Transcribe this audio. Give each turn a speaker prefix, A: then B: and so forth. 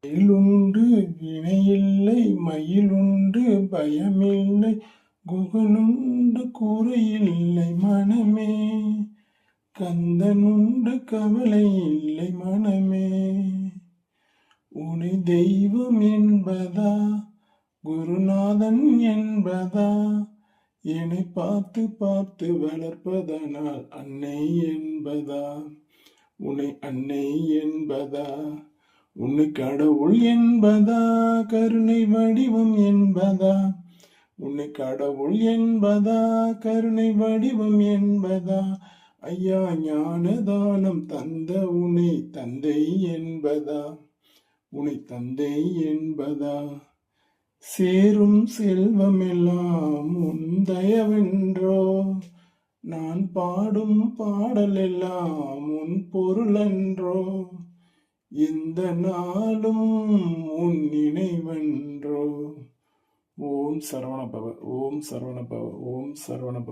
A: வேலுண்டு வினையில்லை மயிலுண்டு பயமில்லை குகனுண்டு கூரையில்லை மனமே கந்தனுண்டு கவலை இல்லை மனமே. உனை தெய்வம் என்பதா குருநாதன் என்பதா என்னை பார்த்து பார்த்து வளர்ப்பதனால் அன்னை என்பதா உன்னை அன்னை என்பதா உன்னை கடவுள் என்பதா கருணை வடிவம் என்பதா உன்னை கடவுள் என்பதா கருணை வடிவம் என்பதா ஐயா ஞானதானம் தந்த உன்னை தந்தை என்பதா உன்னை தந்தை என்பதா சேரும் செல்வமெல்லாம் உன் தயவென்றோ நான் பாடும் பாடல் எல்லாம் உன் பொருளன்றோ இந்த நாளும் உன் நினைவென்றோ. ஓம் சரவண பவ ஓம் சரவண பவ ஓம் சரவண பவ.